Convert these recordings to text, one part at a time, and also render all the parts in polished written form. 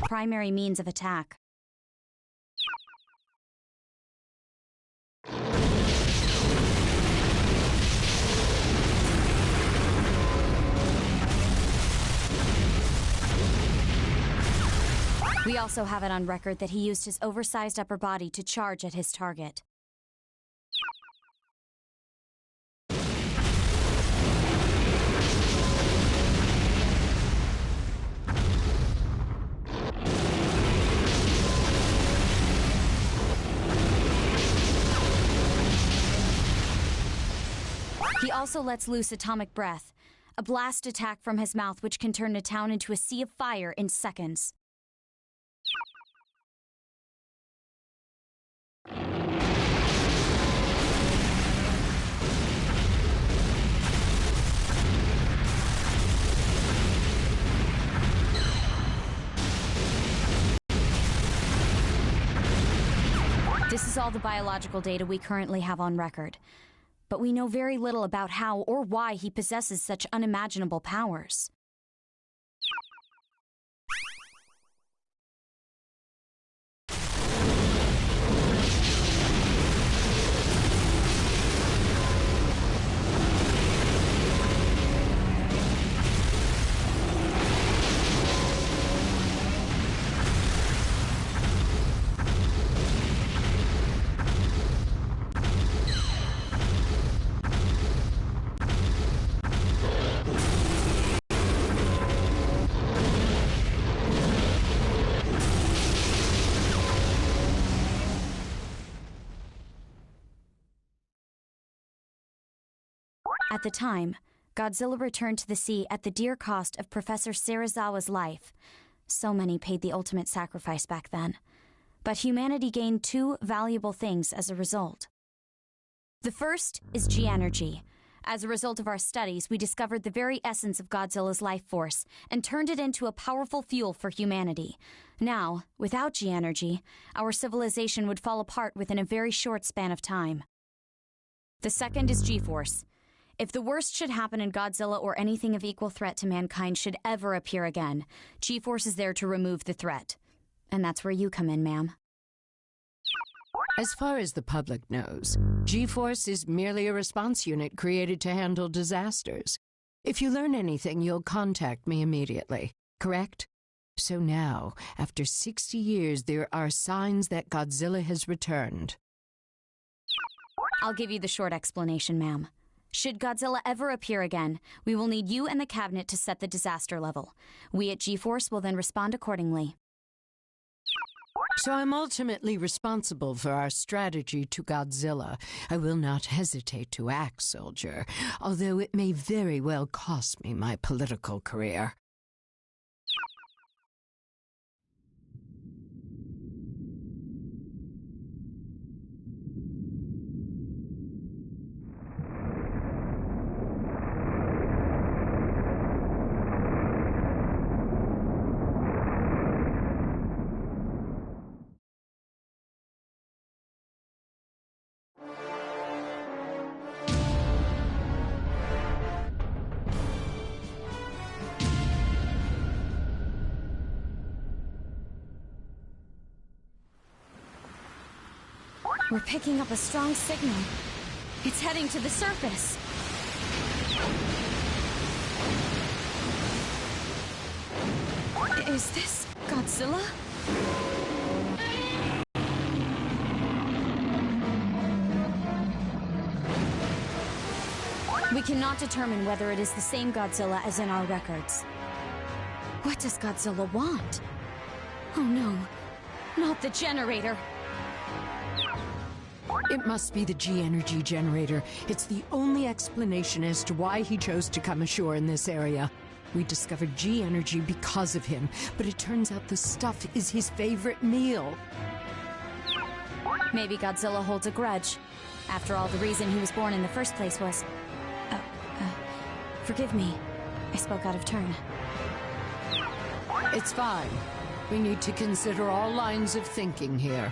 primary means of attack. We also have it on record that he used his oversized upper body to charge at his target. He also lets loose atomic breath, a blast attack from his mouth which can turn a town into a sea of fire in seconds. This is all the biological data we currently have on record. But we know very little about how or why he possesses such unimaginable powers. At the time, Godzilla returned to the sea at the dear cost of Professor Serizawa's life. So many paid the ultimate sacrifice back then. But humanity gained two valuable things as a result. The first is G-energy. As a result of our studies, we discovered the very essence of Godzilla's life force and turned it into a powerful fuel for humanity. Now, without G-energy, our civilization would fall apart within a very short span of time. The second is G-force. If the worst should happen and Godzilla or anything of equal threat to mankind should ever appear again, G-force is there to remove the threat. And that's where you come in, ma'am. As far as the public knows, G-force is merely a response unit created to handle disasters. If you learn anything, you'll contact me immediately, correct? So now, after 60 years, there are signs that Godzilla has returned. I'll give you the short explanation, ma'am. Should Godzilla ever appear again, we will need you and the cabinet to set the disaster level. We at G-force will then respond accordingly. So I'm ultimately responsible for our strategy to Godzilla. I will not hesitate to act, soldier, although it may very well cost me my political career. We're picking up a strong signal. It's heading to the surface. Is this Godzilla? We cannot determine whether it is the same Godzilla as in our records. What does Godzilla want? Oh no, not the generator. It must be the G-energy generator. It's the only explanation as to why he chose to come ashore in this area. We discovered G-energy because of him, but it turns out the stuff is his favorite meal. Maybe Godzilla holds a grudge. After all, the reason he was born in the first place was... forgive me. I spoke out of turn. It's fine. We need to consider all lines of thinking here.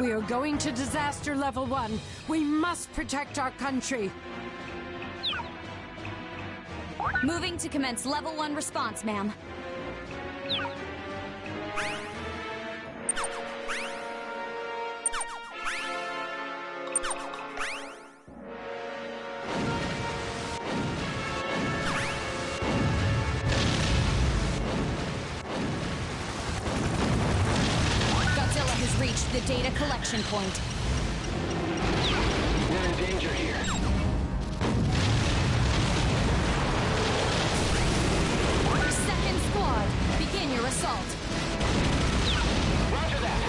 We are going to disaster level 1. We must protect our country. Moving to commence level 1 response, ma'am. Godzilla has reached the data collection point. We're in danger here. Second squad, begin your assault. Roger that.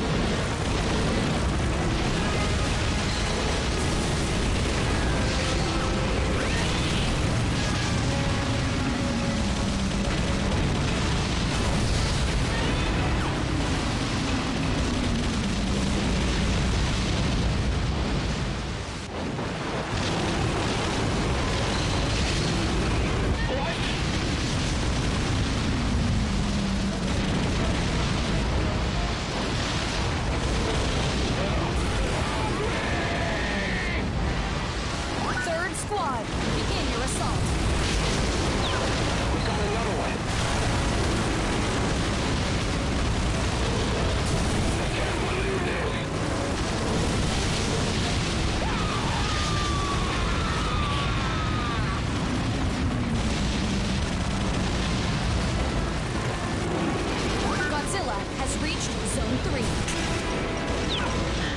Third squad, begin your assault. We've got another one. I can't believe this. Godzilla has reached Zone 3.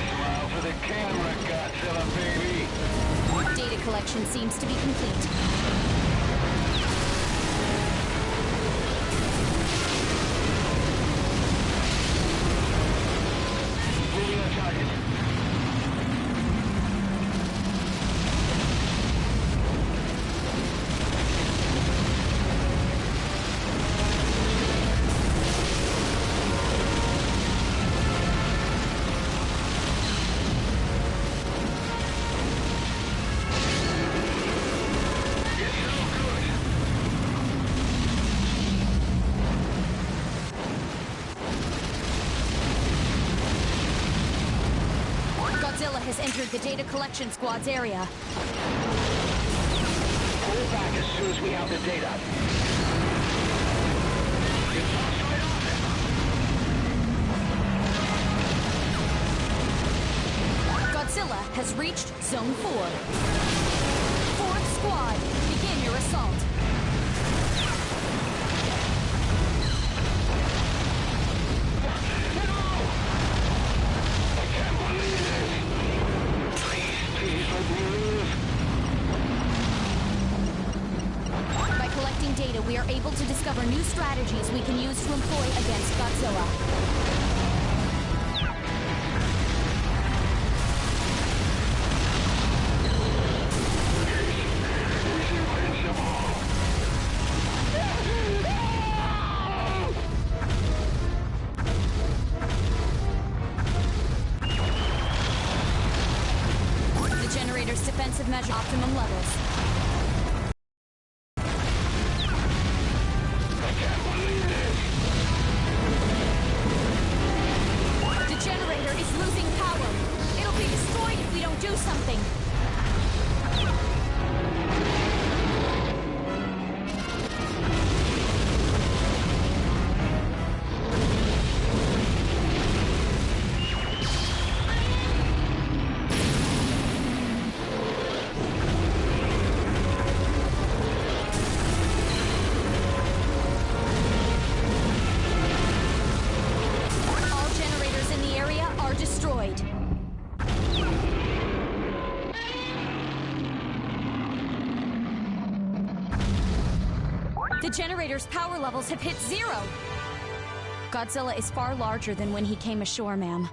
Smile for the camera, Godzilla, baby. Data collection seems to be complete. Moving on target. Godzilla has entered the data collection squad's area. Pull back as soon as we have the data. It's right on it. Godzilla has reached Zone 4. Fourth squad, begin your assault. I can't believe this. Please let me live. By collecting data, we are able to discover new strategies we can use to employ against Godzilla. The generator's defensive measure optimum levels. I can't believe this. The generator is losing power. It'll be destroyed if we don't do something. All generators in the area are destroyed. The generator's power levels have hit 0. Godzilla is far larger than when he came ashore, ma'am.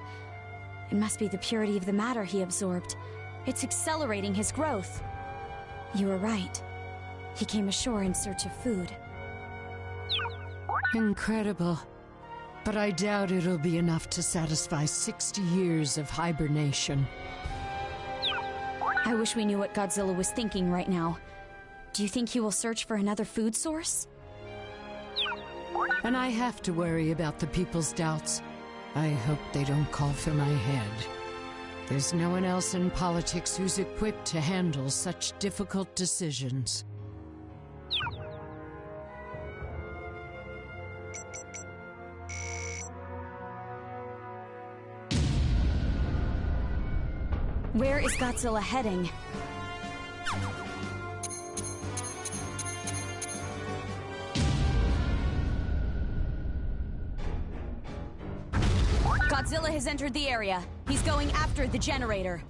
It must be the purity of the matter he absorbed. It's accelerating his growth. You were right. He came ashore in search of food. Incredible. But I doubt it'll be enough to satisfy 60 years of hibernation. I wish we knew what Godzilla was thinking right now. Do you think he will search for another food source? And I have to worry about the people's doubts. I hope they don't call for my head. There's no one else in politics who's equipped to handle such difficult decisions. Where is Godzilla heading? Godzilla has entered the area. He's going after the generator.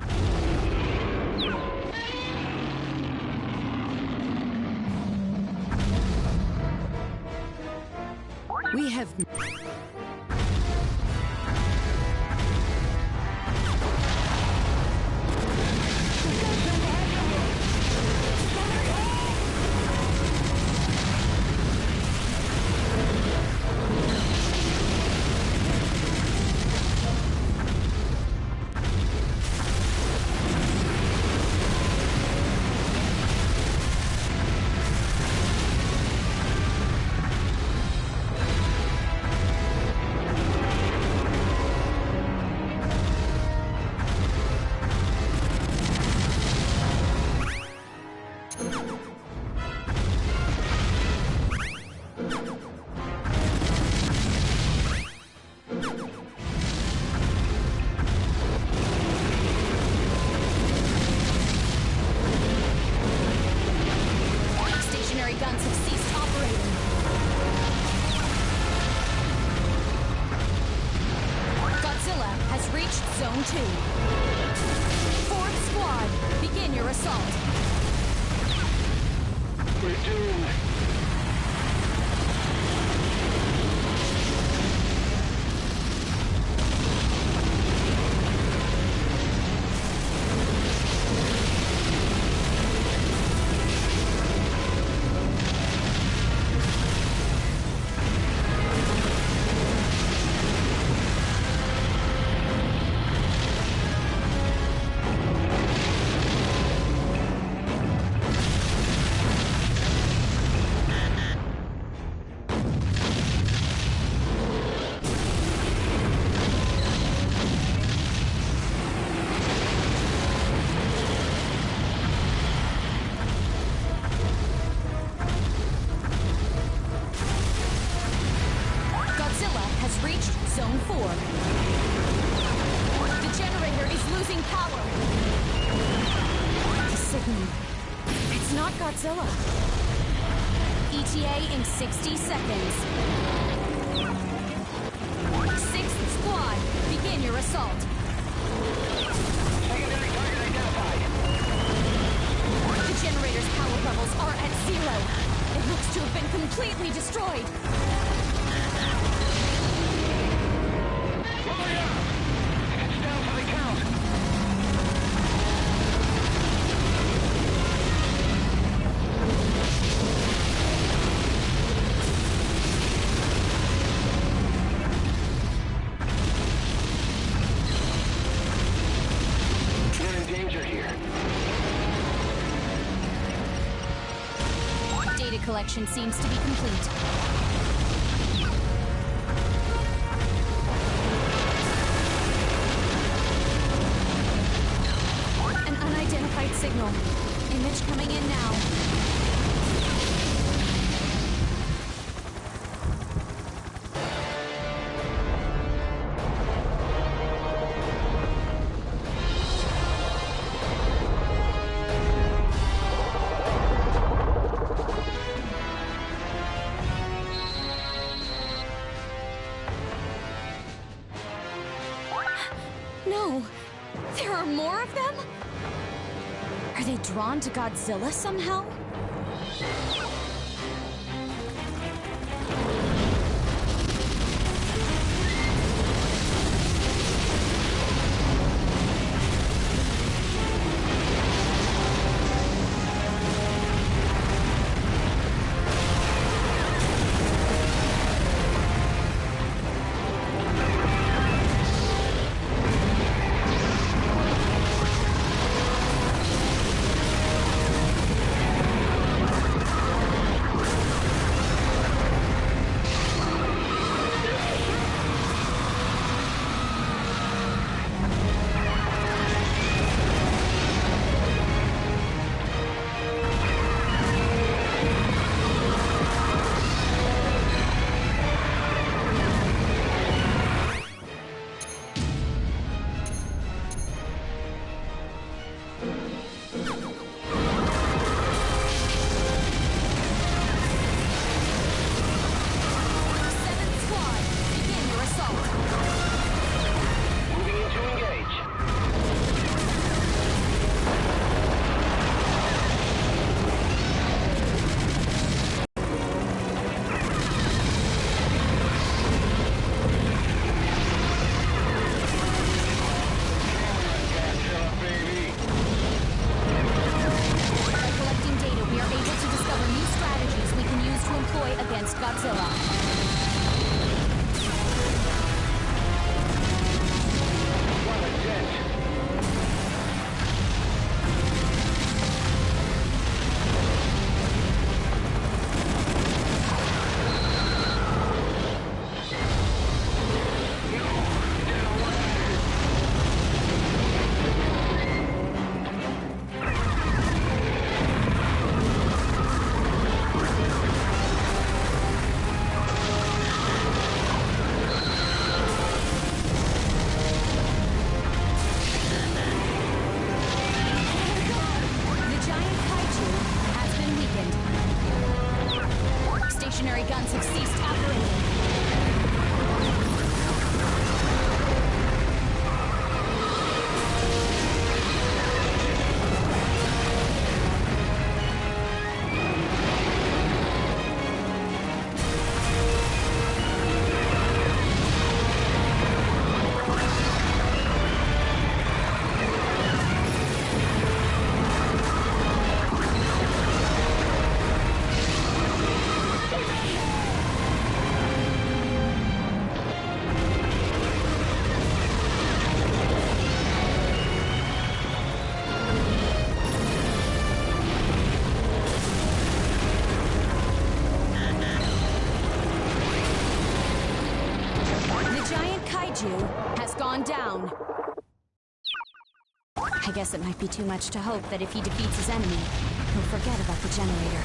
We have... Guns have ceased operating. Godzilla has reached Zone 2. Fourth Squad, begin your assault. We're doomed. Zone 4. The generator is losing power. The signal. It's not Godzilla. ETA in 60 seconds. Sixth Squad, begin your assault. Secondary target identified. The generator's power levels are at 0. It looks to have been completely destroyed. It's down for the count. We're in danger here. Data collection seems to be complete. An unidentified signal. Image coming in now. No! There are more of them? Are they drawn to Godzilla somehow? Godzilla. What a dent. Stationary guns have ceased operating. Has gone down. I guess it might be too much to hope that if he defeats his enemy, he'll forget about the generator.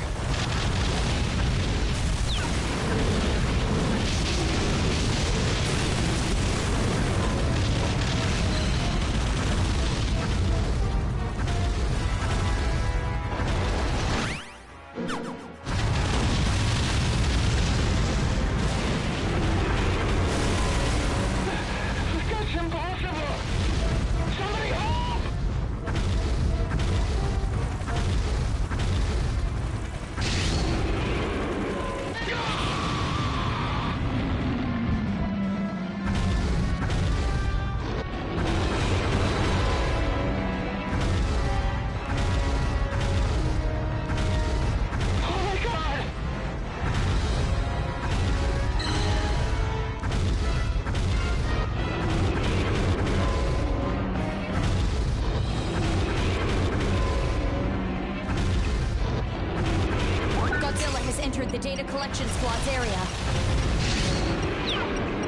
The data collection squad's area.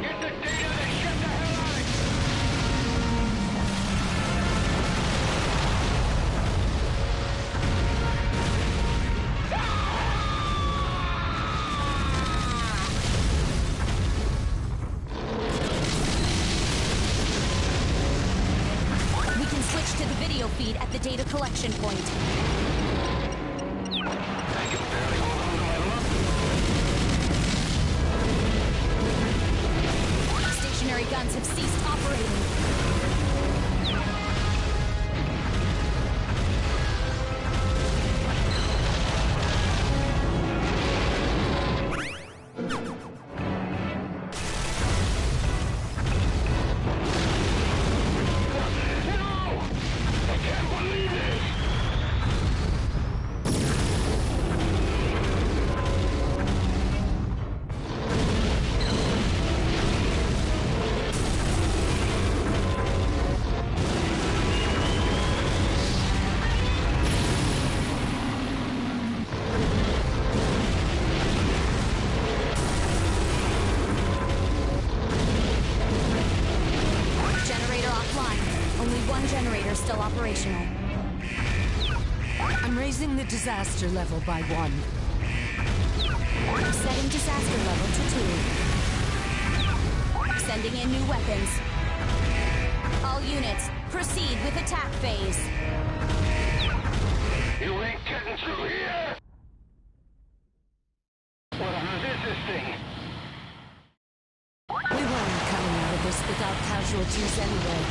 Get the data and get the hell out of here! We can switch to the video feed at the data collection point. I can barely hold on to my lump. Stationary guns have ceased operating. Generator still operational. I'm raising the disaster level by 1. Setting disaster level to 2. Sending in new weapons. All units, proceed with attack phase. You ain't getting through here! What on earth is this thing? We weren't coming out of this without casualties anyway.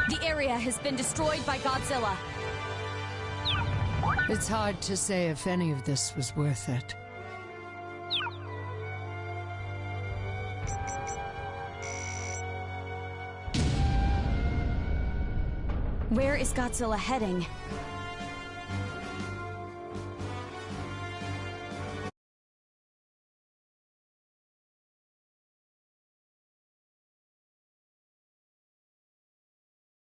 The area has been destroyed by Godzilla. It's hard to say if any of this was worth it. Where is Godzilla heading?